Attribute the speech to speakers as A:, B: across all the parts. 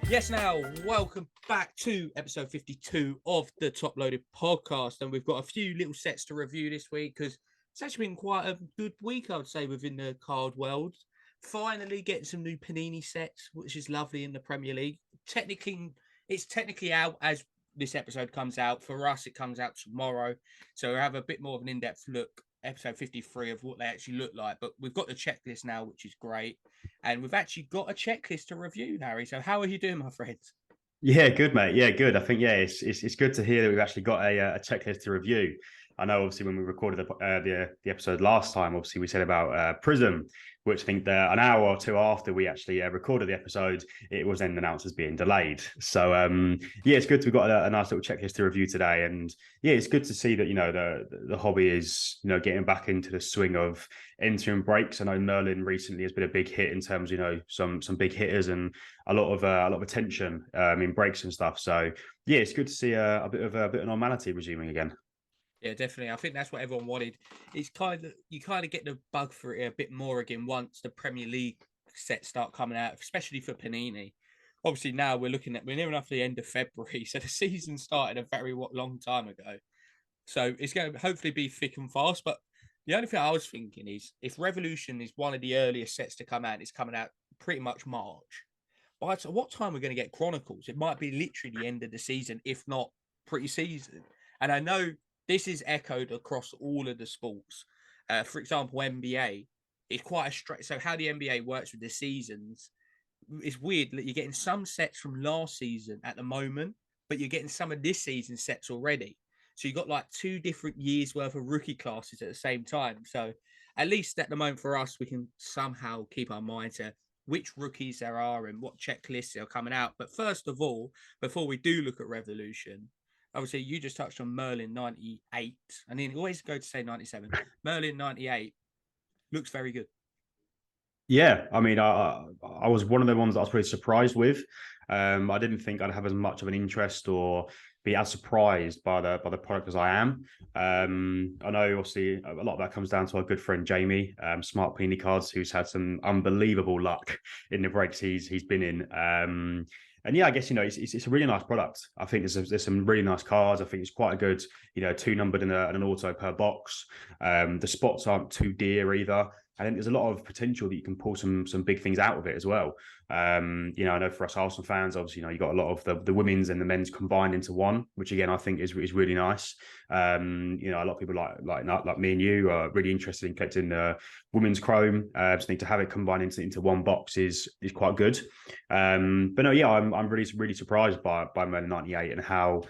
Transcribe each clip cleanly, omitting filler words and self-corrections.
A: Yes, now, welcome back to episode 52 of the Top Loaded podcast. And we've got a few little sets to review this week because it's actually been quite a good week, I would say, within the card world. Finally getting some new Panini sets, which is lovely in the Premier League. It's technically out as this episode comes out. For us, it comes out tomorrow. So we'll have a bit more of an in-depth look, episode 53, of what they actually look like. But we've got the checklist now, which is great. And we've actually got a checklist to review, Harry. So how are you doing, my friend?
B: Yeah, good, mate. Yeah, good. I think it's good to hear that we've actually got a checklist to review. I know, obviously, when we recorded the episode last time, obviously we said about Prism, which I think an hour or two after we actually recorded the episode, it was then announced as being delayed. So yeah, it's good to we've got a nice little checklist to review today, and yeah, it's good to see that the hobby is getting back into the swing of entering breaks. I know Merlin recently has been a big hit in terms of some big hitters and a lot of attention in breaks and stuff. So yeah, it's good to see a bit of normality resuming again.
A: Yeah, definitely. I think that's what everyone wanted. It's you kind of get the bug for it a bit more again once the Premier League sets start coming out, especially for Panini. Obviously, now we're near enough the end of February, so the season started a very long time ago. So it's going to hopefully be thick and fast. But the only thing I was thinking is if Revolution is one of the earliest sets to come out, it's coming out pretty much March. By what time we're going to get Chronicles? It might be literally the end of the season, if not pre-season. And I know this is echoed across all of the sports. For example, NBA is quite a straight. So how the NBA works with the seasons, it's weird that you're getting some sets from last season at the moment, but you're getting some of this season sets already. So you got like 2 different years worth of rookie classes at the same time. So at least at the moment for us, we can somehow keep our mind to which rookies there are and what checklists are coming out. But first of all, before we do look at Revolution, obviously you just touched on Merlin 98. And then always go to say 97. Merlin 98 looks very good.
B: Yeah, I mean, I was one of the ones that I was pretty surprised with. I didn't think I'd have as much of an interest or be as surprised by the product as I am. I know, obviously, a lot of that comes down to our good friend Jamie, Smart Peony Cards, who's had some unbelievable luck in the breaks he's been in. And yeah, I guess it's a really nice product. I think there's some really nice cards. I think it's quite a good, two numbered and an auto per box. The spots aren't too dear either. I think there's a lot of potential that you can pull some big things out of it as well. I know for us Arsenal fans, obviously, you got a lot of the women's and the men's combined into one, which again I think is really nice. A lot of people like me and you are really interested in collecting women's chrome. Just need to have it combined into one box is quite good. But no, yeah, I'm really surprised by Merlin 98 and how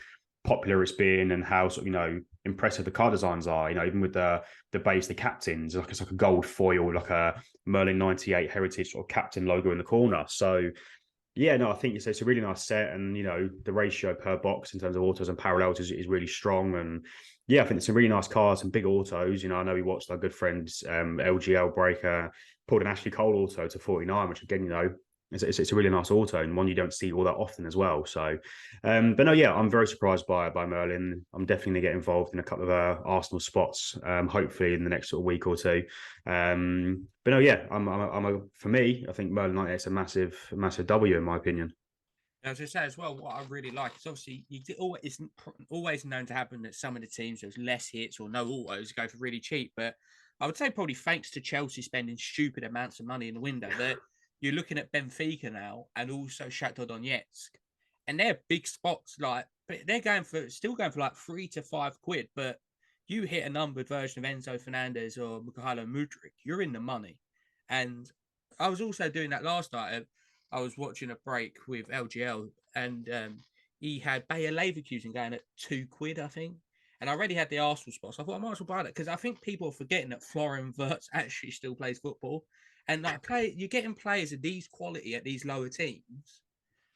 B: popular it's been and how sort of impressive the card designs are. Even with the base, the captains, it's like a gold foil, like a Merlin 98 heritage sort of captain logo in the corner. So yeah, no, I think it's a really nice set, and the ratio per box in terms of autos and parallels is really strong. And yeah, I think it's some really nice cards, some big autos. I know we watched our good friends LGL Breaker pulled an Ashley Cole auto to 49, which again, it's a really nice auto and one you don't see all that often as well. So, but no, yeah, I'm very surprised by Merlin. I'm definitely going to get involved in a couple of Arsenal spots, hopefully in the next sort of week or two. But no, yeah, for me, I think Merlin 98 is a massive W in my opinion.
A: As I say as well, what I really like is obviously it's always known to happen that some of the teams there's less hits or no autos go for really cheap. But I would say probably thanks to Chelsea spending stupid amounts of money in the window, that you're looking at Benfica now and also Shakhtar Donetsk, and they're big spots. But they're still going for like £3 to £5. But you hit a numbered version of Enzo Fernandez or Mikhailo Mudrik, you're in the money. And I was also doing that last night. I was watching a break with LGL, and he had Bayer Leverkusen going at £2, I think. And I already had the Arsenal spot, so I thought I might as well buy that because I think people are forgetting that Florian Wirtz actually still plays football. And you're getting players of these quality at these lower teams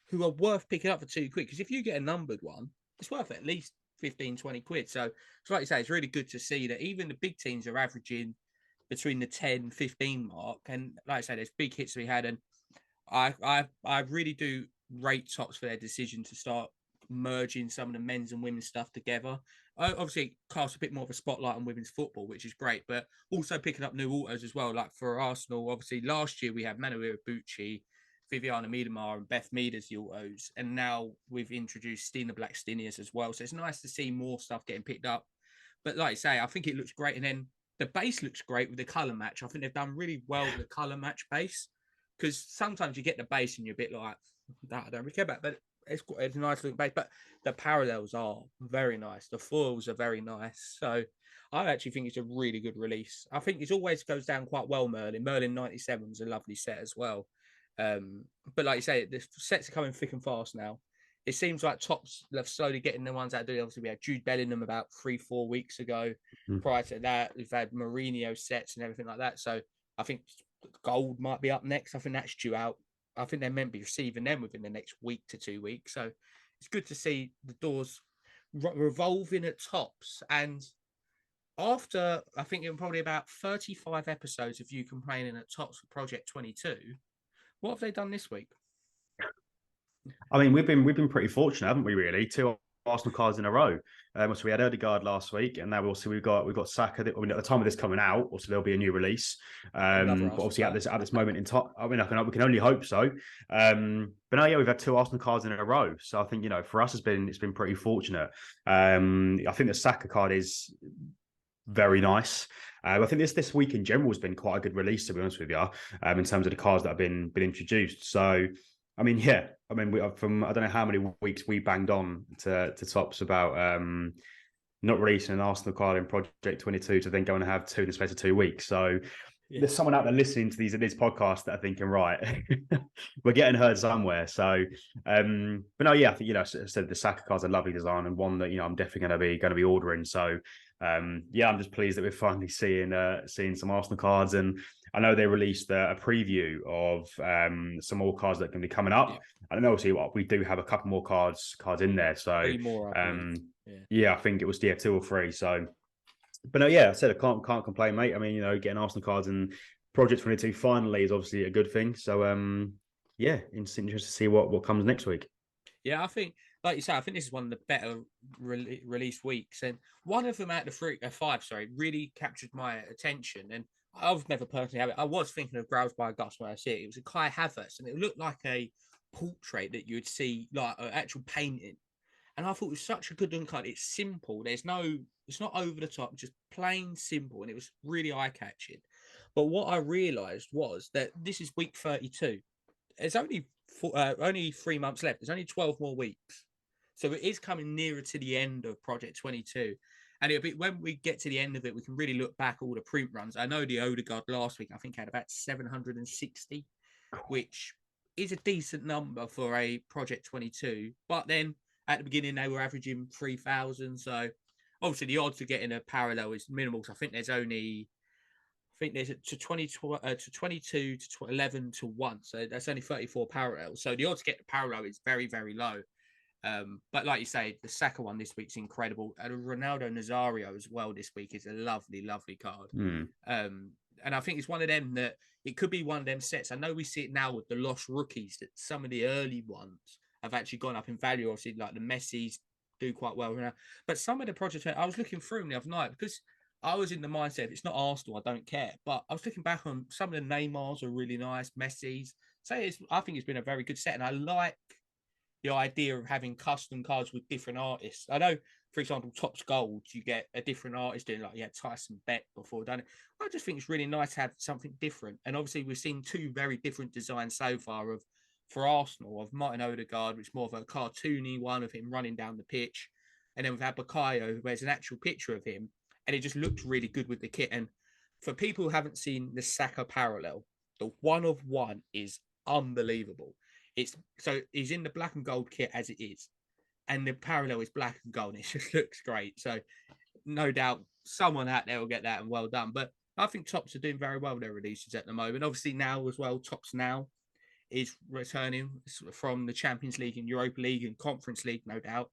A: who are worth picking up for £2. Because if you get a numbered one, it's worth at least 15-20 quid. So like you say, it's really good to see that even the big teams are averaging between the 10-15 mark. And like I say, there's big hits we had, and I really do rate Tops for their decision to start merging some of the men's and women's stuff together. Obviously, it casts a bit more of a spotlight on women's football, which is great, but also picking up new autos as well. Like for Arsenal, obviously last year we had Manuel Bucci Viviana Miedemar and Beth Mead as the autos, and now we've introduced Stina Blackstenius as well. So it's nice to see more stuff getting picked up. But like I say, I think it looks great, and then the base looks great with the color match. I think they've done really well with the color match base, because sometimes you get the base and you're a bit like, that I don't really care about, but it's a nice looking base. But the parallels are very nice. The foils are very nice. So I actually think it's a really good release. I think it always goes down quite well, Merlin. Merlin 97 was a lovely set as well. But like you say, the sets are coming thick and fast now. It seems like Topps are slowly getting the ones out there. Obviously, we had Jude Bellingham about 3-4 weeks ago. Prior to that, we've had Mourinho sets and everything like that. So I think gold might be up next. I think that's due out. I think they're meant to be receiving them within the next week to 2 weeks. So it's good to see the doors revolving at Topps. And after, I think, it probably about 35 episodes of you complaining at Topps for Project 22, what have they done this week?
B: I mean, we've been pretty fortunate, haven't we? Really, 2 Arsenal cards in a row. So we had Odegaard last week, and now we've got Saka. I mean, at the time of this coming out, also there'll be a new release. But obviously at this moment in time, I mean, we can only hope so. But now, yeah, we've had 2 Arsenal cards in a row. So I think, for us, it's been pretty fortunate. I think the Saka card is very nice. I think this week in general has been quite a good release, to be honest with you, in terms of the cards that have been introduced. So, I mean, yeah, I mean, I don't know how many weeks we banged on to Topps about not releasing an Arsenal card in Project 22 to then go and have 2 in the space of 2 weeks. So there's someone out there listening to these podcasts that are thinking, right, we're getting heard somewhere. So, but no, yeah, I think, I said the Saka card's a lovely design and one that, I'm definitely going to be ordering. So, yeah, I'm just pleased that we're finally seeing some Arsenal cards, and I know they released a preview of some more cards that can be coming up. I don't know, obviously, we do have a couple more cards in there. So,
A: 3 more,
B: yeah, I think it was 2 or 3. So, but no, yeah, I said I can't complain, mate. I mean, getting Arsenal cards in Project 22 finally is obviously a good thing. So, yeah, interested to see what comes next week.
A: Yeah, I think, like you say, I think this is one of the better release weeks, and one of them out of the 5, really captured my attention. And I've never personally had it. I was thinking of Grails by Gus when I see it. It was a Kai Havertz, and it looked like a portrait that you would see, like an actual painting. And I thought it was such a good looking card. It's simple. It's not over the top, just plain simple, and it was really eye catching. But what I realised was that this is week 32. It's only 3 months left. There's only 12 more weeks. So it is coming nearer to the end of Project 22. And it'll be, when we get to the end of it, we can really look back at all the print runs. I know the Odegaard last week, I think, had about 760, which is a decent number for a Project 22. But then at the beginning, they were averaging 3,000. So obviously the odds of getting a parallel is minimal. So I think there's only... I think there's to 22 to 11 to 1. So that's only 34 parallels. So the odds to get the parallel is very, very low. But like you say, the Saka one this week's incredible. And Ronaldo Nazario as well this week is a lovely, lovely card. And I think it's one of them that it could be one of them sets. I know we see it now with the lost rookies, that some of the early ones have actually gone up in value. Obviously, like the Messis do quite well now. But some of the projects, I was looking through them the other night because I was in the mindset, if it's not Arsenal, I don't care. But I was looking back on some of the Neymars are really nice, Messi's. So I think it's been a very good set. And I like the idea of having custom cards with different artists. I know, for example, Topps Gold, you get a different artist doing, like, Tyson Beck before done it. I just think it's really nice to have something different. And obviously, we've seen 2 very different designs so far for Arsenal, of Martin Odegaard, which is more of a cartoony one of him running down the pitch. And then we've had Bukayo, who has an actual picture of him. And it just looked really good with the kit. And for people who haven't seen the Saka parallel, the 1 of 1 is unbelievable. He's in the black and gold kit as it is, and the parallel is black and gold. It just looks great. So no doubt someone out there will get that, and well done. But I think Topps are doing very well with their releases at the moment. Obviously now as well, Topps now is returning from the Champions League and Europa League and Conference League, no doubt.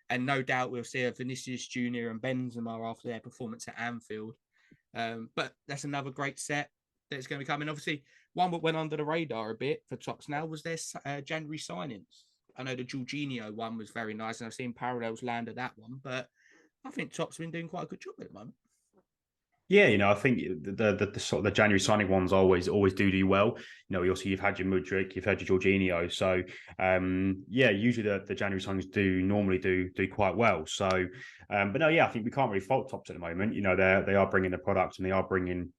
A: And no doubt we'll see a Vinicius Junior and Benzema after their performance at Anfield. But that's another great set that's going to be coming. Obviously, one that went under the radar a bit for Topps now was their January signings. I know the Jorginho one was very nice, and I've seen parallels land at that one. But I think Topps have been doing quite a good job at the moment.
B: Yeah, I think the sort of the January signing ones always do well. Also you've had your Mudryk, you've had your Jorginho, so yeah, usually the January signings do normally do quite well. So, but no, yeah, I think we can't really fault Tops at the moment. They are bringing the product and they are bringing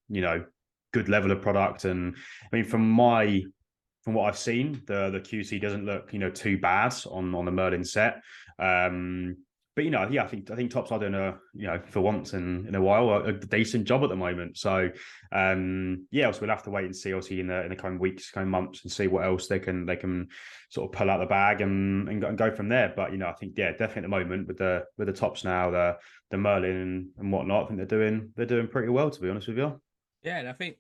B: good level of product. And I mean, from what I've seen, the QC doesn't look too bad on the Merlin set. But yeah, I think Tops are doing for once in a while a decent job at the moment. So yeah, so we'll have to wait and see, obviously in the coming weeks, coming months, and see what else they can sort of pull out the bag and go from there. But I think definitely at the moment with the Tops now, the Merlin and whatnot, I think they're doing pretty well, to be honest with you.
A: Yeah, and I think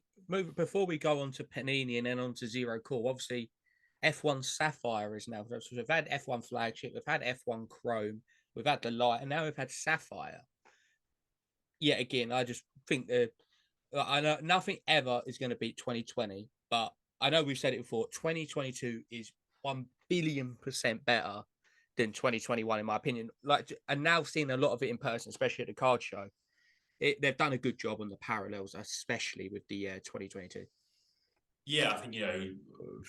A: before we go on to Panini and then on to Zero Core, obviously F1 Sapphire is now. So we've had F1 Flagship, we've had F1 Chrome, we've had the Light, and now we've had Sapphire. Yeah, again, I just think that I know nothing ever is going to beat 2020, but I know we've said it before. 2022 is 1 billion% better than 2021, in my opinion. Like, and now seeing a lot of it in person, especially at the card show, they've done a good job on the parallels, especially with the 2022.
B: Yeah, I think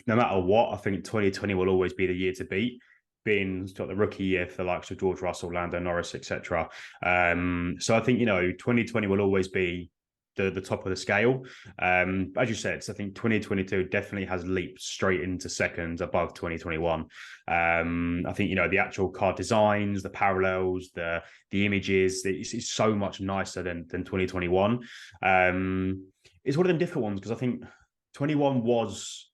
B: no matter what, I think 2020 will always be the year to beat, being sort of the rookie year for the likes of George Russell, Lando Norris, etc. So I think 2020 will always be the top of the scale. As you said, so I think 2022 definitely has leaped straight into second above 2021. I think the actual card designs, the parallels, the images, it's so much nicer than 2021. It's one of them difficult ones because I think 21 was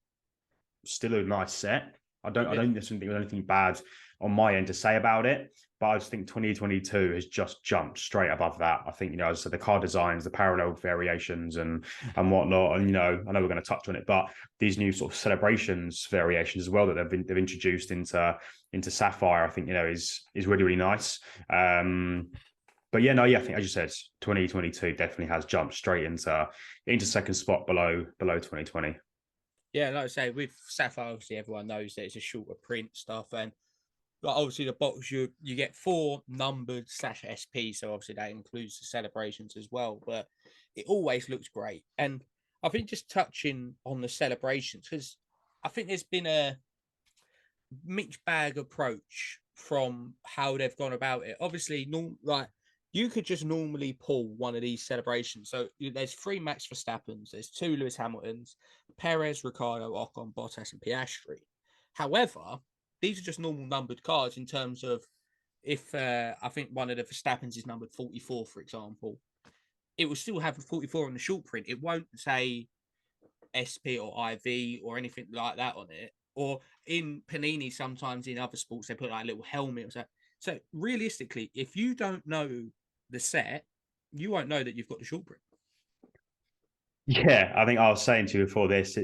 B: still a nice set. I don't necessarily think there's anything bad on my end to say about it, but I just think 2022 has just jumped straight above that. I think, as I said, the card designs, the parallel variations and whatnot. And, I know we're going to touch on it, but these new sort of celebrations variations as well that they've introduced into Sapphire, I think, is really, really nice. But yeah, no, yeah, I think as you said, 2022 definitely has jumped straight into second spot below 2020.
A: Yeah, like I say, with Sapphire, obviously everyone knows that it's a shorter print stuff, and like obviously the box you get 4 numbered /SP, so obviously that includes the celebrations as well. But it always looks great, and I think just touching on the celebrations, because I think there's been a mixed bag approach from how they've gone about it. Obviously, like you could just normally pull one of these celebrations. So there's 3 Max Verstappens, there's 2 Lewis Hamiltons, Perez, Ricardo, Ocon, Bottas, and Piastri. However, these are just normal numbered cards in terms of if I think one of the Verstappens is numbered 44, for example, it will still have a 44 on the short print. It won't say SP or IV or anything like that on it. Or in Panini, sometimes in other sports, they put like a little helmet or so. So realistically, if you don't know the set, you won't know that you've got the short print.
B: Yeah, I think I was saying to you before this,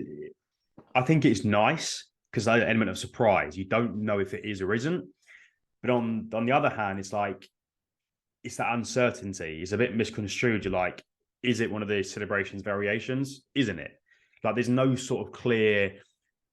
B: I think it's nice because there's an element of surprise. You don't know if it is or isn't. But on the other hand, it's like, it's that uncertainty. It's a bit misconstrued. You're like, is it one of the celebrations variations? Isn't it? Like, there's no sort of clear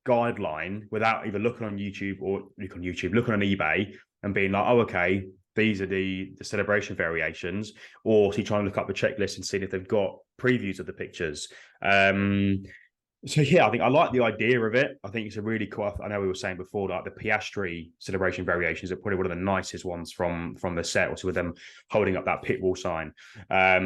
B: guideline without either looking on YouTube or looking on eBay and being like, oh, okay, these are the celebration variations, or so you try and look up the checklist and see if they've got previews of the pictures. So yeah, I think I like the idea of it. I think it's a really cool. I know we were saying before, like the Piastri celebration variations are probably one of the nicest ones from the set, also with them holding up that pit wall sign. But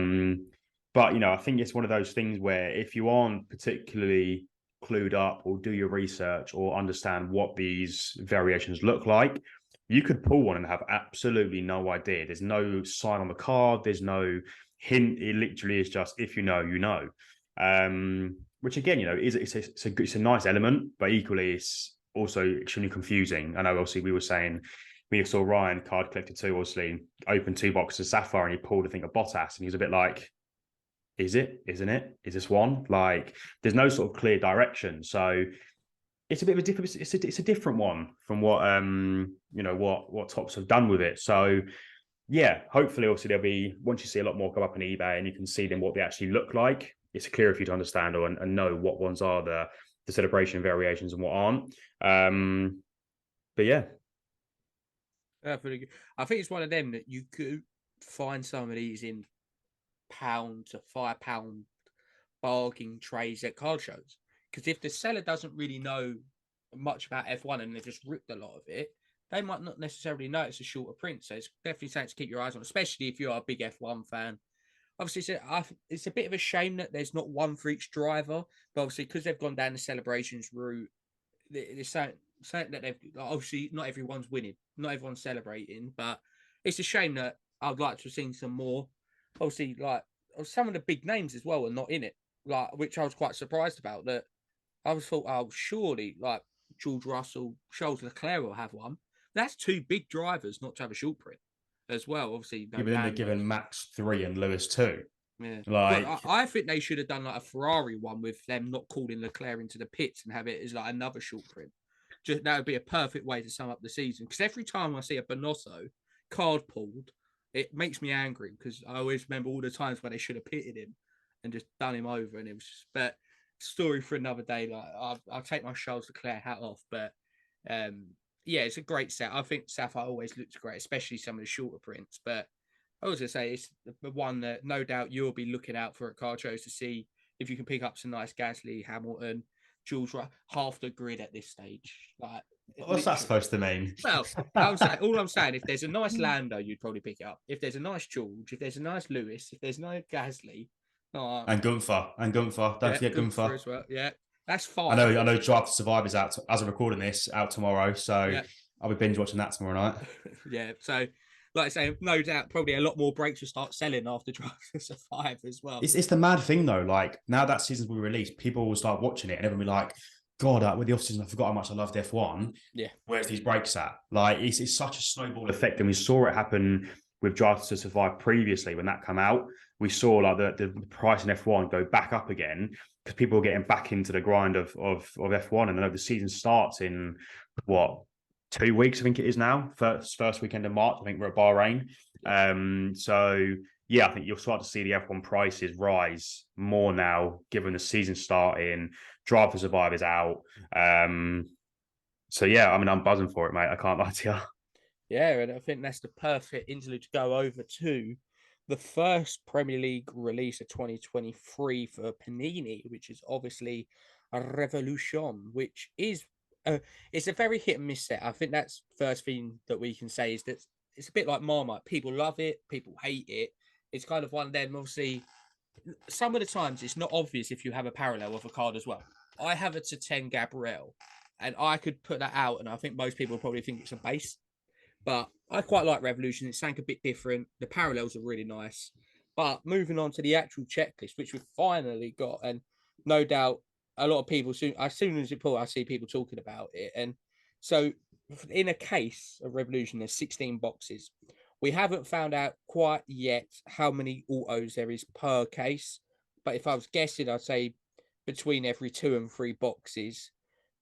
B: I think it's one of those things where if you aren't particularly clued up or do your research or understand what these variations look like, you could pull one and have absolutely no idea. There's no sign on the card. There's no hint. It literally is just, if you know, you know. Which again, it's a nice element, but equally it's also extremely confusing. I know obviously we were saying, we saw Ryan Card Collector 2 obviously open 2 boxes of Sapphire and he pulled I think a Bottas and he was a bit like, is it? Isn't it? Is this one? Like, there's no sort of clear direction. So it's a bit of a different. It's a different one from what what Tops have done with it. So yeah, hopefully, obviously there'll be, once you see a lot more come up on eBay and you can see them what they actually look like, it's clearer for you to understand and know what ones are the celebration variations and what aren't. But yeah.
A: I think it's one of them that you could find some of these in £1 to £5 bargain trays at card shows. Because if the seller doesn't really know much about F1 and they've just ripped a lot of it, they might not necessarily know it's a shorter print. So it's definitely something to keep your eyes on, especially if you're a big F1 fan. Obviously, it's a bit of a shame that there's not one for each driver, but obviously because they've gone down the celebrations route, there's something that they've obviously not everyone's winning, not everyone's celebrating, but it's a shame that I'd like to have seen some more. Obviously, like some of the big names as well are not in it, like which I was quite surprised about. That I was thought, oh, surely like George Russell, Charles Leclerc will have one. That's two big drivers not to have a short print as well. Obviously,
C: Yeah, but then they're giving Max 3 and Lewis 2.
A: yeah.
C: Like,
A: Well, I think they should have done like a Ferrari one with them not calling Leclerc into the pits and have it as like another short print. Just that would be a perfect way to sum up the season. Because every time I see a Bonotto card pulled, it makes me angry because I always remember all the times when they should have pitted him and just done him over, and it was just, but story for another day. Like I'll take my Charles Leclerc hat off, but yeah, it's a great set. I think Sapphire always looks great, especially some of the shorter prints. But I was gonna say it's the one that no doubt you'll be looking out for at car shows to see if you can pick up some nice Gasly, Hamilton, Jules, half the grid at this stage. Like,
C: what's that supposed to mean?
A: Well, all I'm saying, if there's a nice Lando, you'd probably pick it up. If there's a nice George, if there's a nice Lewis, if there's no Gasly,
C: and Gunther. Don't forget Gunther
A: as well. Yeah, that's fine.
C: I know Drive to Survive is out as I'm recording this out tomorrow, so I'll be binge watching that tomorrow night.
A: Yeah, so like I say, no doubt, probably a lot more breaks will start selling after Drive to Survive as well.
C: It's the mad thing though. Like now that season's been released, people will start watching it and everyone will be like, God, with the off season, I forgot how much I loved F1.
A: Yeah,
C: where's these breaks at? Like it's such a snowball effect, and we saw it happen with Drive to Survive previously when that came out. We saw like the price in F1 go back up again because people are getting back into the grind of F1, and I know the season starts in what 2 weeks, I think it is now. First weekend of March, I think we're at Bahrain. So yeah, I think you'll start to see the F1 prices rise more now, given the season starting. Drive to Survive is out. So yeah, I mean, I'm buzzing for it, mate. I can't lie to you.
A: Yeah, and I think that's the perfect interlude to go over to the first Premier League release of 2023 for Panini, which is obviously a Revolution, which is it's a very hit and miss set. I think that's first thing that we can say is that it's a bit like Marmite. People love it, people hate it. It's kind of one of them. Obviously, some of the times it's not obvious if you have a parallel of a card as well. I have a to 10 Gabriel, and I could put that out, and I think most people probably think it's a base. But I quite like Revolution. It's something a bit different. The parallels are really nice. But moving on to the actual checklist, which we've finally got, and no doubt a lot of people, as soon as it pull, I see people talking about it. And so in a case of Revolution, there's 16 boxes. We haven't found out quite yet how many autos there is per case. But if I was guessing, I'd say between every 2 and 3 boxes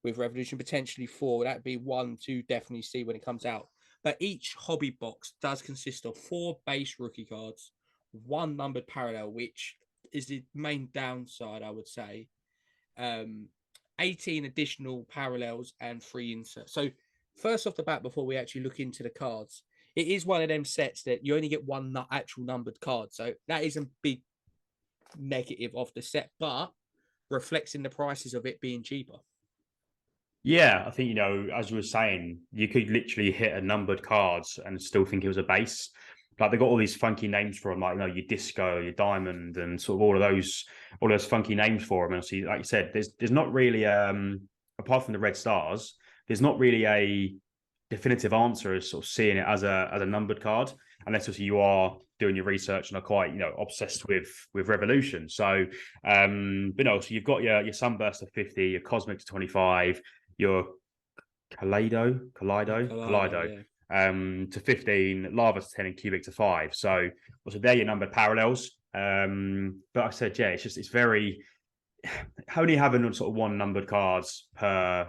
A: with Revolution, potentially 4. That'd be 1 to definitely see when it comes out. But each hobby box does consist of 4 base rookie cards, 1 numbered parallel, which is the main downside, I would say. 18 additional parallels and 3 inserts. So first off the bat, before we actually look into the cards, it is one of them sets that you only get 1 actual numbered card. So that is a big negative of the set, but reflects in the prices of it being cheaper.
B: Yeah, I think, as you were saying, you could literally hit a numbered cards and still think it was a base. Like they got all these funky names for them, like your disco, your diamond, and sort of all those funky names for them. And see, like you said, there's not really apart from the red stars, there's not really a definitive answer as sort of seeing it as a numbered card, unless obviously you are doing your research and are quite obsessed with Revolution. So but no, so you've got your Sunburst to 50, your Cosmic to 25, your Kaleido to 15, Lava to 10, and Cubic to 5. So they're your numbered parallels. But I said, yeah, it's very only having sort of 1 numbered cards per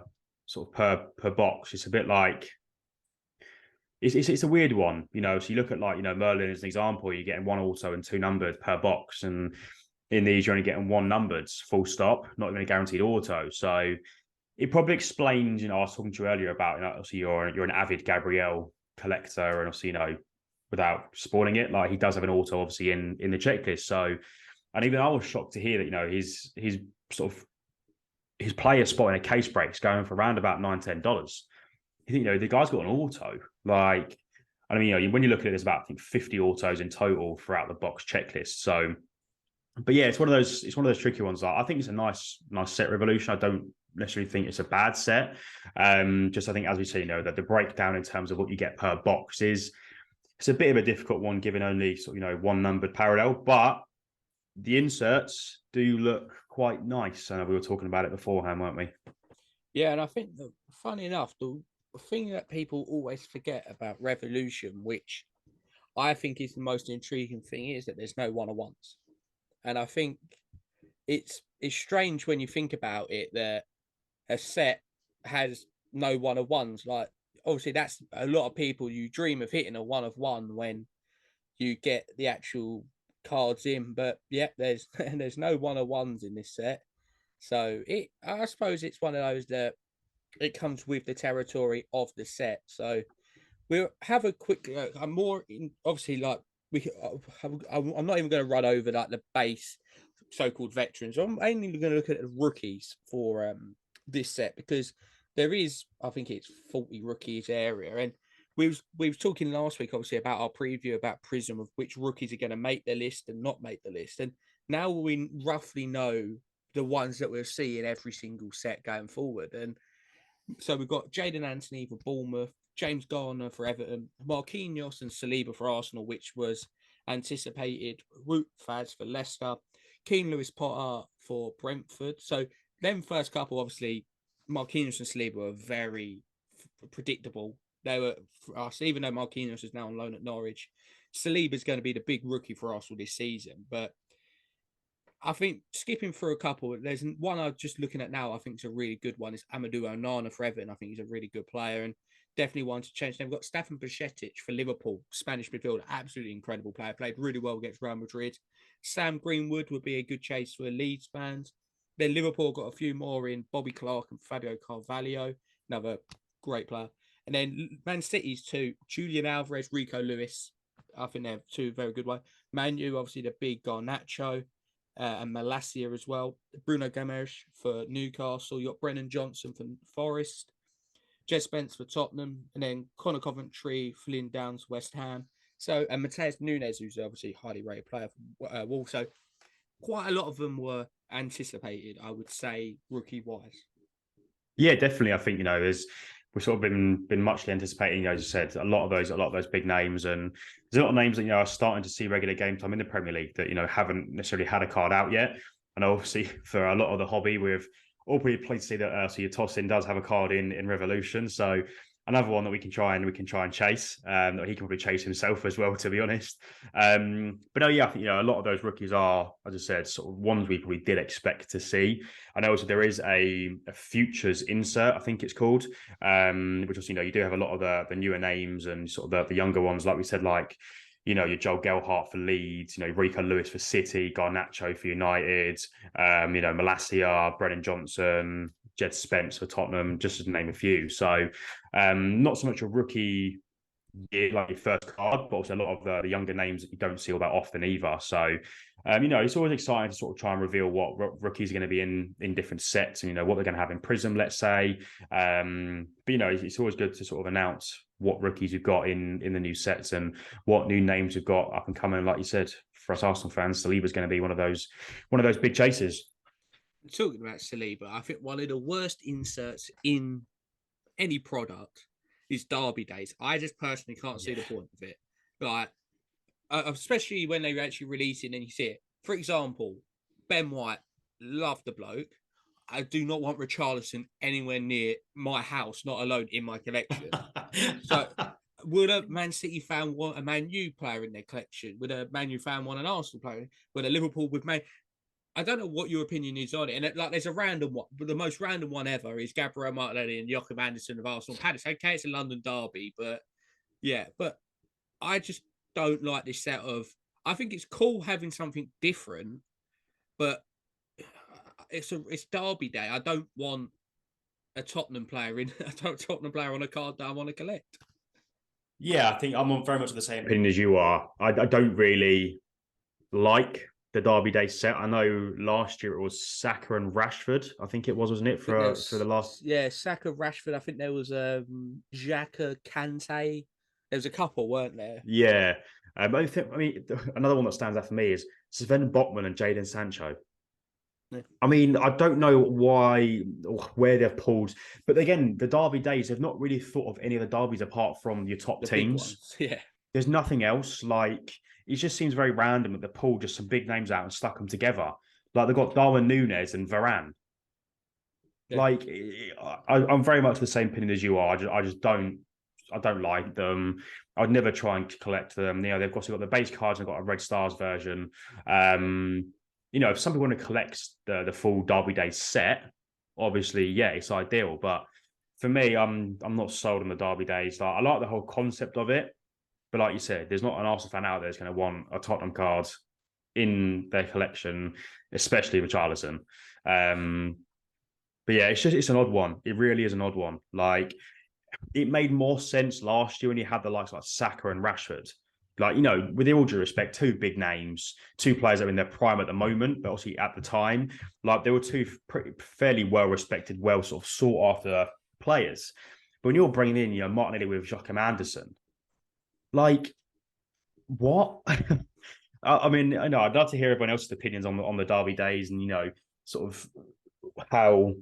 B: box. It's a bit like it's a weird one, So you look at Merlin as an example. You're getting 1 auto and 2 numbered per box, and in these you're only getting 1 numbered, full stop, not even a guaranteed auto. So it probably explains, I was talking to you earlier about, obviously you're an avid Gabriel collector, and obviously,
C: without spoiling it. Like, he does have an auto, obviously, in the checklist. So, and even I was shocked to hear that, you know, his sort of his player spot in a case break's going for around about $9-10. You know, the guy's got an auto. Like, I mean, you know, when you look at it, there's about, I think, 50 autos in total throughout the box checklist. So, but yeah, it's one of those tricky ones. I think it's a nice set, Revolution. I don't necessarily think it's a bad set. Just, I think, as we say, you know, that the breakdown in terms of what you get per box is, it's a bit of a difficult one given only sort of, you know, one numbered parallel, but the inserts do look quite nice. I know we were talking about it beforehand, weren't we?
A: Yeah, and I think that, funny enough, the thing that people always forget about Revolution, which I think is the most intriguing thing, is that there's no one-on-ones. And I think it's strange when you think about it that a set has no one-on-ones. Like, obviously, that's a lot of people, you dream of hitting a one-of-one when you get the actual cards in. But yeah, there's there's no one-on-ones in this set. So I suppose it's one of those that it comes with the territory of the set. So we'll have a quick look. I'm more in, obviously, like, I'm not even going to run over like the base so-called veterans. I'm only going to look at the rookies for this set, because there is, I think it's 40 rookies area, and we was talking last week, obviously, about our preview about Prism, of which rookies are going to make the list and not make the list, and now we roughly know the ones that we'll see in every single set going forward. And so we've got Jaden Anthony for Bournemouth, James Garner for Everton, Marquinhos and Saliba for Arsenal, which was anticipated, Wout Faes for Leicester, Keane Lewis Potter for Brentford. So them first couple, obviously, Marquinhos and Saliba were very predictable. They were for us, even though Marquinhos is now on loan at Norwich. Saliba is going to be the big rookie for Arsenal this season. But I think, skipping through a couple, there's one I'm just looking at now, I think is a really good one, is Amadou Onana for Everton. I think he's a really good player and definitely one to change. They've got Stefan Bajcetic for Liverpool, Spanish midfielder, absolutely incredible player, played really well against Real Madrid. Sam Greenwood would be a good chase for a Leeds fans. Then Liverpool got a few more in Bobby Clark and Fabio Carvalho, another great player. And then Man City's two, Julian Alvarez, Rico Lewis. I think they're two very good ones. Man U, obviously the big Garnacho. And Malacia as well. Bruno Gomes for Newcastle. You got Brennan Johnson for Forest. Jez Spence for Tottenham. And then Connor Coventry, Flynn Downs, West Ham. So, and Mateus Nunes, who's obviously a highly rated player for Wolves. So quite a lot of them were anticipated, I would say, rookie-wise.
C: Yeah, definitely. I think, you know, we've sort of been muchly anticipating, you know, as you said, a lot of those big names, and there's a lot of names that, you know, are starting to see regular game time in the Premier League that, you know, haven't necessarily had a card out yet. And obviously, for a lot of the hobby, we've all pretty pleased to see that so your Tosin does have a card in Revolution. So another one that we can try and chase. That he can probably chase himself as well, to be honest. But no, yeah, I think, you know, a lot of those rookies are, as I said, sort of ones we probably did expect to see. I know also there is a futures insert, I think it's called, which also, you know, you do have a lot of the newer names and sort of the younger ones, like we said, like, you know, your Joel Gelhardt for Leeds, you know, Rico Lewis for City, Garnacho for United, you know, Malacia, Brennan Johnson, Jed Spence for Tottenham, just to name a few. So not so much a rookie year, like your first card, but also a lot of the younger names that you don't see all that often either. So, you know, it's always exciting to sort of try and reveal what rookies are going to be in different sets, and, you know, what they're going to have in Prism, let's say. But, you know, it's always good to sort of announce what rookies you've got in the new sets and what new names you've got up and coming. Like you said, for us Arsenal fans, Saliba's going to be one of those big chasers.
A: Talking about Saliba, I think one of the worst inserts in any product is Derby Days. I just personally can't see the point of it. Like, especially when they actually release it and you see it. For example, Ben White, love the bloke. I do not want Richarlison anywhere near my house, not alone in my collection. So, would a Man City fan want a Man U player in their collection? Would a Man U fan want an Arsenal player? Would a Liverpool with Man? I don't know what your opinion is on it. And like, there's a random one, but the most random one ever is Gabriel Martinelli and Joachim Andersen of Arsenal Palace. Okay, it's a London derby, but yeah, but I just don't like this set of. I think it's cool having something different, but it's Derby Day. I don't want a Tottenham player on a card that I want to collect.
C: Yeah, I think I'm on very much of the same opinion as you are. I don't really like the Derby Day set. I know last year it was Saka and Rashford. I think it was, wasn't it,
A: I think there
C: for the last?
A: was, yeah, Saka, Rashford. I think there was Xhaka, Kante. There was a couple, weren't there?
C: Yeah. I mean, another one that stands out for me is Sven Botman and Jadon Sancho.
A: Yeah.
C: I mean, I don't know why or where they've pulled, but again, the Derby days, they've not really thought of any of the derbies apart from your top
A: The big
C: teams.
A: ones. Yeah.
C: There's nothing else. Like, it just seems very random that they pulled just some big names out and stuck them together. Like, they've got Darwin Nunes and Varane.
A: Yeah.
C: Like, I'm very much the same opinion as you are. I just don't. I don't like them. I'd never try and collect them. You know, they've also got the base cards and got a Red Stars version. You know, if some people want to collect the full Derby Day set, obviously, yeah, it's ideal. But for me, I'm not sold on the Derby Days. Like, I like the whole concept of it, but like you said, there's not an Arsenal fan out there that's going to want a Tottenham card in their collection, especially Richarlison. But yeah, it's an odd one. It really is an odd one. Like, it made more sense last year when you had the likes like Saka and Rashford. Like, you know, with all due respect, two big names, two players that are in their prime at the moment, but obviously at the time, like they were two fairly well respected, well sort of sought after players. But when you're bringing in, you know, Martinelli with Joachim Anderson, like, what? I mean, I know I'd love to hear everyone else's opinions on the Derby days, and you know, sort of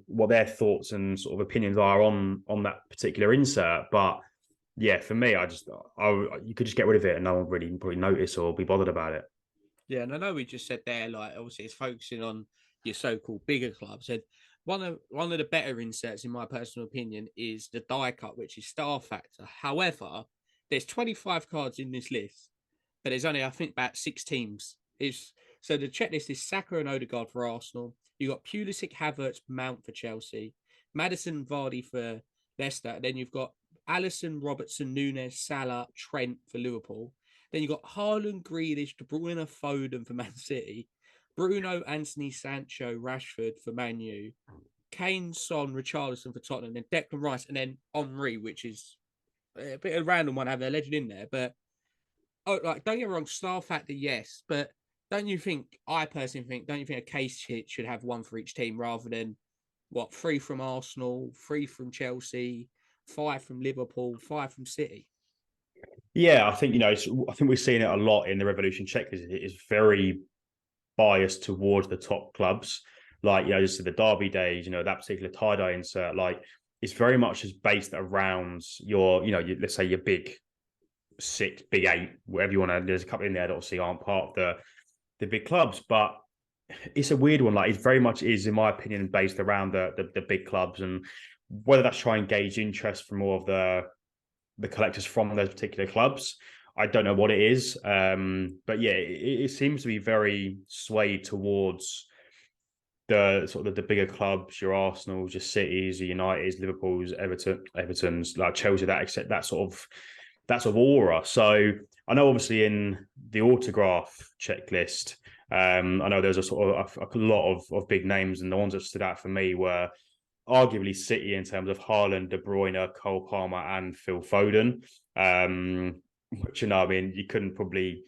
C: what their thoughts and sort of opinions are on that particular insert. But yeah, for me, you could just get rid of it and no one really probably notice or be bothered about it.
A: Yeah, and I know we just said there, like obviously it's focusing on your so-called bigger clubs. And one of the better inserts, in my personal opinion, is the die cut, which is Star Factor. However, there's 25 cards in this list, but there's only I think about 6 teams. Is so the checklist is Saka and Odegaard for Arsenal. You got Pulisic, Havertz, Mount for Chelsea, Madison, Vardy for Leicester. Then you've got Allison, Robertson, Nunes, Salah, Trent for Liverpool. Then you've got Haaland, Grealish, De Bruyne, Foden for Man City, Bruno, Anthony, Sancho, Rashford for Man U, Kane, Son, Richarlison for Tottenham, then Declan Rice, and then Henry, which is a bit of a random one having a legend in there. But like, don't get me wrong, star factor, yes, but don't you think? I personally think, don't you think a case hit should have one for each team rather than what 3 from Arsenal, 3 from Chelsea, 5 from Liverpool, 5 from City?
C: Yeah, I think you know, I think we're seeing it a lot in the Revolution checklist. It is very biased towards the top clubs. Like, you know, just the Derby days, you know, that particular tie-dye insert, like it's very much is based around your, you know, let's say your big 6, big 8, whatever you want to. There's a couple in there that obviously aren't part of the big clubs, but it's a weird one. Like, it very much is, in my opinion, based around the big clubs, and whether that's trying to engage interest from more of the collectors from those particular clubs. I don't know what it is, but yeah, it seems to be very swayed towards the sort of the bigger clubs, your Arsenals, your Cities, your Uniteds, Liverpool's, Everton's, like Chelsea, that sort of aura. So I know obviously in the autograph checklist, I know there's a sort of a lot of big names, and the ones that stood out for me were arguably City in terms of Haaland, De Bruyne, Cole Palmer, and Phil Foden. Which, you know, I mean, you couldn't probably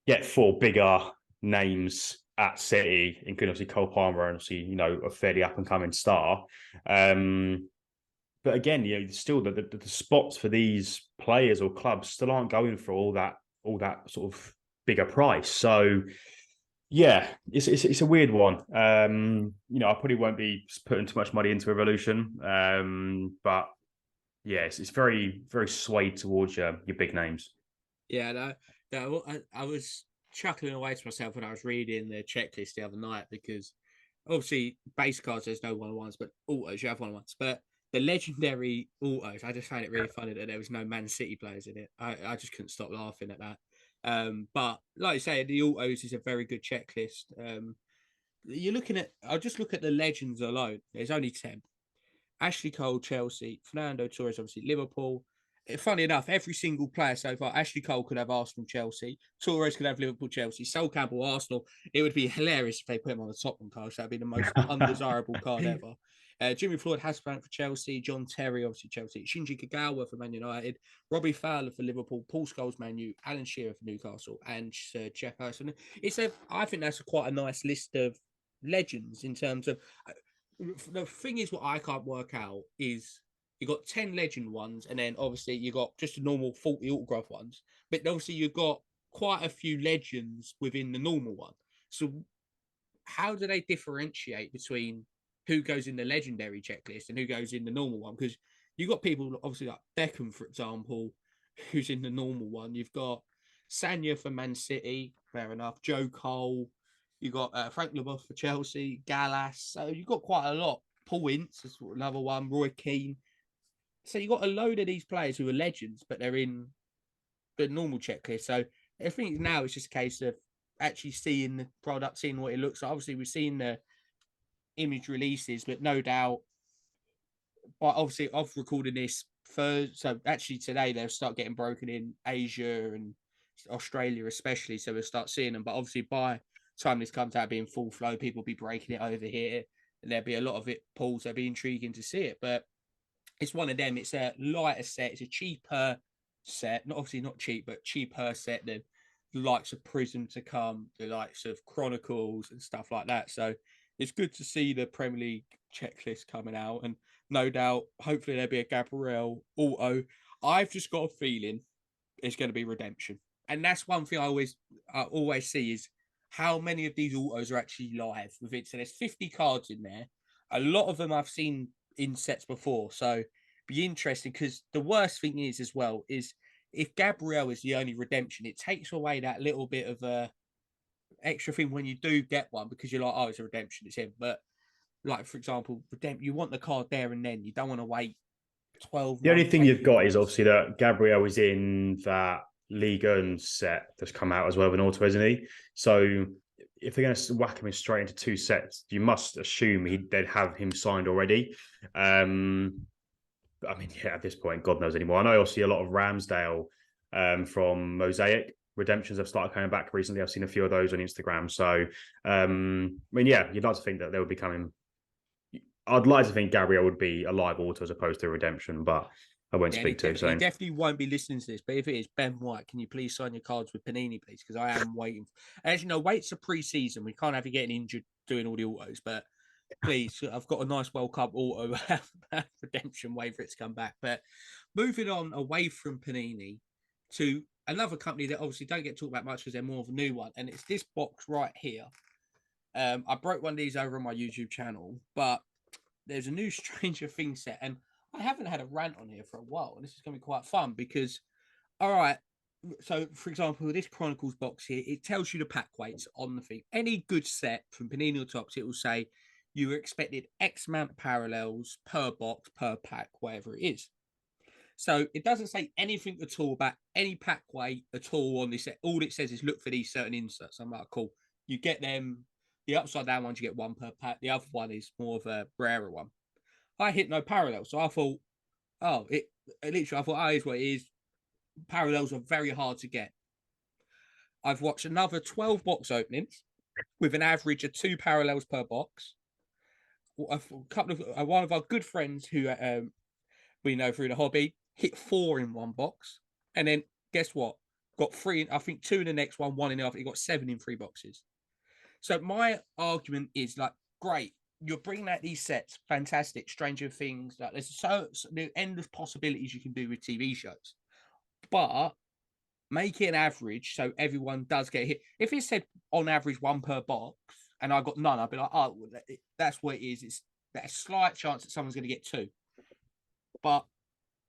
C: get 4 bigger names at City, including obviously Cole Palmer, and obviously, you know, a fairly up and coming star. But again, you know, still the spots for these players or clubs still aren't going for all that sort of bigger price. So yeah, it's a weird one. You know, I probably won't be putting too much money into Revolution. But yeah, it's very, very swayed towards your big names.
A: Yeah, no, I was chuckling away to myself when I was reading the checklist the other night because obviously base cards there's no 1-on-1s, but autos you have 1-on-1s. But the legendary autos, I just found it really funny that there was no Man City players in it. I just couldn't stop laughing at that. But like I say, the autos is a very good checklist. You're looking at, I'll just look at the legends alone. There's only 10. Ashley Cole, Chelsea, Fernando Torres, obviously Liverpool. Funny enough, every single player so far, Ashley Cole could have Arsenal, Chelsea. Torres could have Liverpool, Chelsea. Sol Campbell, Arsenal. It would be hilarious if they put him on the Tottenham card. So that'd be the most undesirable card ever. Jimmy Floyd has played for Chelsea, John Terry, obviously Chelsea, Shinji Kagawa for Man United, Robbie Fowler for Liverpool, Paul Scholes, Man U, Alan Shearer for Newcastle, and Sir Jeff Hurst. I think that's quite a nice list of legends in terms of. The thing is, what I can't work out is you got 10 legend ones, and then obviously you got just a normal 40 autograph ones, but obviously you've got quite a few legends within the normal one. So how do they differentiate between who goes in the legendary checklist and who goes in the normal one? Because you've got people obviously like Beckham, for example, who's in the normal one. You've got Sanya for Man City, fair enough. Joe Cole. You've got Frank Leboeuf for Chelsea, Gallas. So you've got quite a lot. Paul Ince is another one. Roy Keane. So you've got a load of these players who are legends, but they're in the normal checklist. So I think now it's just a case of actually seeing the product, seeing what it looks like. Obviously, we've seen the image releases, but no doubt. But obviously, I've recorded this first, so actually today they'll start getting broken in Asia and Australia, especially. So we'll start seeing them. But obviously, by the time this comes out being full flow, people will be breaking it over here, and there'll be a lot of it pulled. So it'll be intriguing to see it. But it's one of them. It's a lighter set. It's a cheaper set. Not obviously not cheap, but cheaper set than the likes of Prism to come, the likes of Chronicles and stuff like that. So it's good to see the Premier League checklist coming out, and no doubt, hopefully there'll be a Gabriel auto. I've just got a feeling it's going to be redemption, and that's one thing I always see is how many of these autos are actually live with it. So there's 50 cards in there. A lot of them I've seen in sets before, so be interesting, because the worst thing is as well is if Gabriel is the only redemption, it takes away that little bit of a extra thing when you do get one, because you're like, oh, it's a redemption, it's him. But like, for example, you want the card there and then. You don't want to wait 12
B: The only
A: months,
B: thing you've
A: 18
B: got
A: months.
B: is obviously that Gabriel is in that Ligue 1 set that's come out as well with an auto, isn't he? So if they're going to whack him straight into two sets, you must assume they'd have him signed already. I mean, yeah, at this point, God knows anymore. I know you'll see a lot of Ramsdale from Mosaic redemptions have started coming back recently. I've seen a few of those on Instagram. So, I mean, yeah, you'd like to think that they would be coming. I'd like to think Gabriel would be a live auto as opposed to a redemption, but I won't speak to. So
A: He definitely won't be listening to this. But if it is, Ben White, can you please sign your cards with Panini, please? Because I am waiting. As you know, wait's a pre-season. We can't have you getting injured doing all the autos. But please, I've got a nice World Cup auto redemption wait for it to come back. But moving on away from Panini to another company that obviously don't get talked about much because they're more of a new one, and it's this box right here. I broke one of these over on my YouTube channel, but there's a new Stranger Things set, and I haven't had a rant on here for a while, and this is going to be quite fun because, all right, so for example, this Chronicles box here, it tells you the pack weights on the thing. Any good set from Panini or Topps, it will say you were expected X amount of parallels per box, per pack, whatever it is. So it doesn't say anything at all about any pack weight at all on this set. All it says is look for these certain inserts. I'm like, cool. You get them. The upside down ones, you get one per pack. The other one is more of a rarer one. I hit no parallels. So I thought, oh, literally, I thought, oh, here's what it is. Parallels are very hard to get. I've watched another 12 box openings with an average of 2 parallels per box. A couple of one of our good friends who we know through the hobby hit 4 in one box, and then guess what? Got 3. I think 2 in the next one, 1 in the other. He got 7 in 3 boxes. So my argument is like, great, you're bringing out these sets, fantastic, Stranger Things. Like, there's so the endless possibilities you can do with TV shows, but make it an average so everyone does get hit. If it said on average 1 per box and I got none, I'd be like, oh, that's what it is. It's that slight chance that someone's going to get 2. But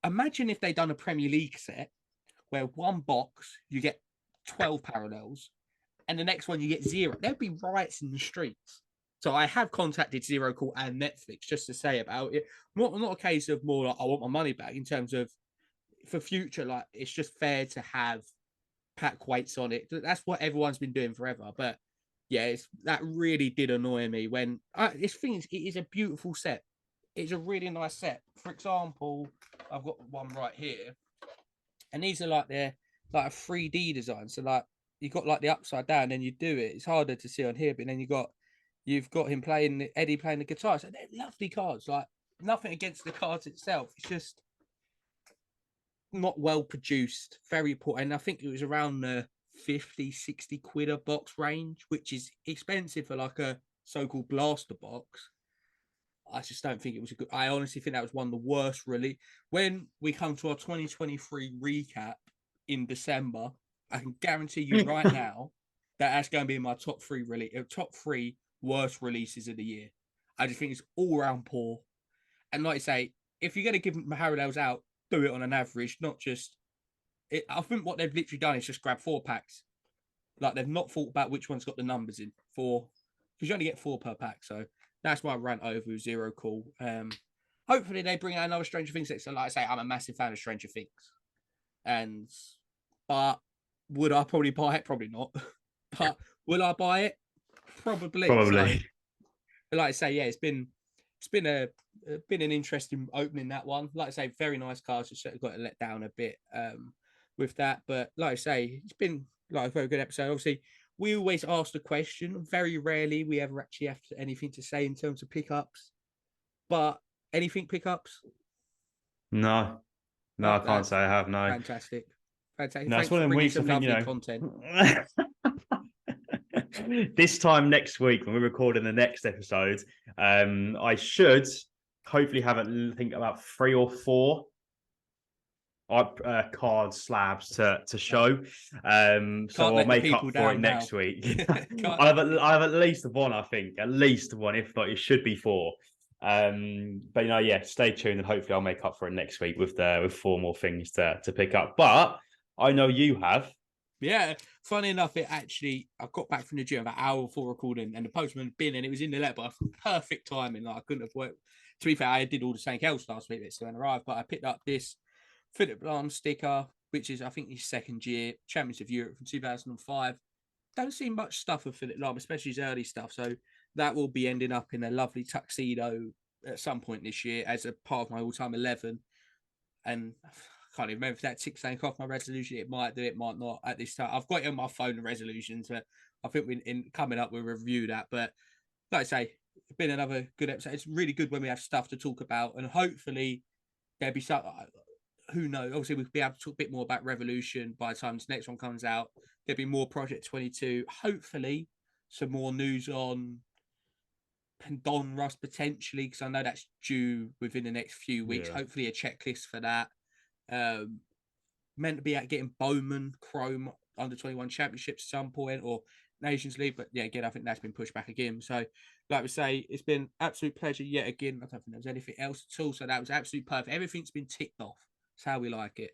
A: imagine if they'd done a Premier League set where 1 box you get 12 parallels, and the next one you get 0. There'd be riots in the streets. So I have contacted Zero Call and Netflix just to say about it. Not a case of more like I want my money back, in terms of for future, like it's just fair to have pack weights on it. That's what everyone's been doing forever. But yeah, that really did annoy me when this thing it is a beautiful set. It's a really nice set. For example, I've got one right here, and these are like they're like a 3D design. So like you got like the upside down, then you do it. It's harder to see on here, but then you got You've got him playing Eddie playing the guitar. So they're lovely cards. Like nothing against the cards itself. It's just not well produced. Very poor. And I think it was around the 50, 60 quid a box range, which is expensive for like a so-called blaster box. I just don't think it was a good. I honestly think that was one of the worst. Really, when we come to our 2023 recap in December, I can guarantee you right now that that's going to be in my top three. Really, top three worst releases of the year. I just think it's all around poor. And like I say, if you're going to give parallels out, do it on an average, not just. I think what they've literally done is just grab 4-packs. Like they've not thought about which one's got the numbers in for, because you only get 4 per pack. So that's why I rant over with Zero Cool. Hopefully they bring out another Stranger Things. So like I say, I'm a massive fan of Stranger Things, but would I probably buy it? Probably not. But will I buy it? Probably.
C: Probably.
A: So, like I say, yeah, it's been an interesting opening, that one. Like I say, very nice cards. Just got to let down a bit with that, but like I say, it's been like a very good episode. Obviously, we always ask the question. Very rarely we ever actually have anything to say in terms of pickups. But anything pickups?
C: No, I can't say I have. No,
A: fantastic.
C: no,
A: Thanks
C: it's one
A: for
C: of them
A: bringing
C: weeks. I
A: some
C: think,
A: lovely content.
C: This time next week when we're recording the next episode, I should hopefully have think about 3 or 4 card slabs to show. So I'll make up for it next week. I have at least one, I think, at least one. If not, it should be 4. But yeah, stay tuned and hopefully I'll make up for it next week with 4 more things to pick up. But I know you have.
A: Yeah, funny enough, I got back from the gym about an hour before recording, and the postman had been, and it was in the letter, but perfect timing. Like I couldn't have worked. To be fair, I did all the something else last week that still hadn't arrived, but I picked up this Philip Lahm sticker, which is I think his second year Champions of Europe from 2005. Don't see much stuff of Philip Lahm, especially his early stuff. So that will be ending up in a lovely tuxedo at some point this year as a part of my all-time 11. And I can't even remember if that ticks something off my resolution. It might do, it might not at this time. I've got it on my phone, the resolutions, but I think coming up, we'll review that. But like I say, it's been another good episode. It's really good when we have stuff to talk about, and hopefully there'll be some. Who knows? Obviously, we'll be able to talk a bit more about Revolution by the time this next one comes out. There'll be more Project 22. Hopefully, some more news on Donruss potentially, because I know that's due within the next few weeks. Yeah. Hopefully, a checklist for that. Meant to be at getting Bowman Chrome under 21 championships at some point, or Nations League, but yeah, again, I think that's been pushed back again. So, like we say, it's been absolute pleasure yet again. I don't think there was anything else at all. So that was absolutely perfect. Everything's been ticked off. That's how we like it.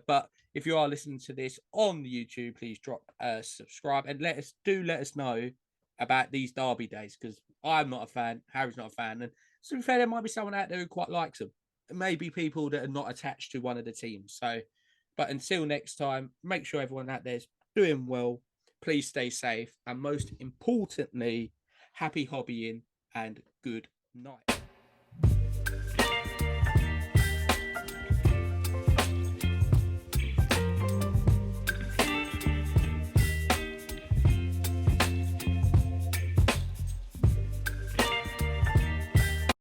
A: But if you are listening to this on the YouTube, please drop a subscribe and let us know about these derby days, because I'm not a fan, Harry's not a fan, and to be fair, there might be someone out there who quite likes them. Maybe people that are not attached to one of the teams. So, but until next time, make sure everyone out there's doing well. Please stay safe, and most importantly, happy hobbying and good night.